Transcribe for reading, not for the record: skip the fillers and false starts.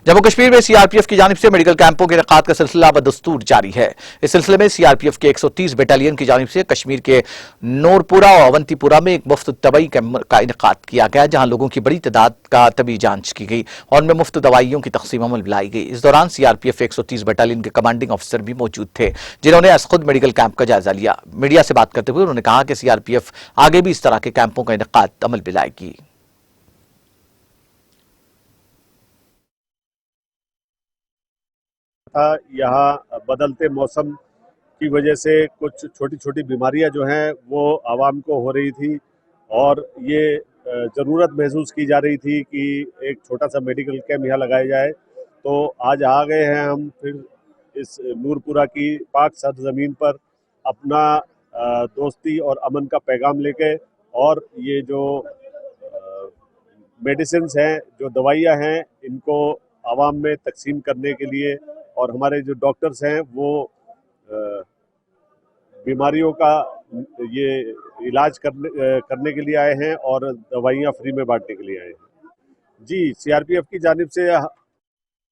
जम्मू कश्मीर में सीआरपीएफ की जानिब से मेडिकल कैंपों के इनेकाद का सिलसिला बदस्तूर जारी है। इस सिलसिले में सीआरपीएफ के 130 बटालियन की जानिब से कश्मीर के नूरपुरा और अवंतीपुरा में एक मुफ्त तबई कैंप का इनेकाद किया गया, जहां लोगों की बड़ी तादाद का तबी जांच की गई और उनमें मुफ्त दवाइयों की तकसीम अमल लाई गई। इस दौरान सीआरपीएफ 130 बटालियन के कमांडिंग ऑफिसर भी मौजूद थे, जिन्होंने आज खुद मेडिकल कैंप का जायजा लिया। मीडिया से बात करते हुए उन्होंने कहा कि सीआरपीएफ आगे भी इस तरह के कैंपों का इनेकाद अमल में लाएगी। यहाँ बदलते मौसम की वजह से कुछ छोटी छोटी बीमारियां जो हैं वो आवाम को हो रही थी और ये ज़रूरत महसूस की जा रही थी कि एक छोटा सा मेडिकल कैंप यहाँ लगाया जाए। तो आज आ गए हैं हम फिर इस नूरपुरा की पाक सरजमीन पर अपना दोस्ती और अमन का पैगाम लेके, और ये जो मेडिसिन्स हैं, जो दवाइयाँ हैं, इनको आवाम में तकसीम करने के लिए, और हमारे जो डॉक्टर्स हैं वो बीमारियों का ये इलाज करने के लिए आए हैं और दवाइयाँ फ्री में बांटने के लिए आए हैं। जी, सीआरपीएफ की जानिब से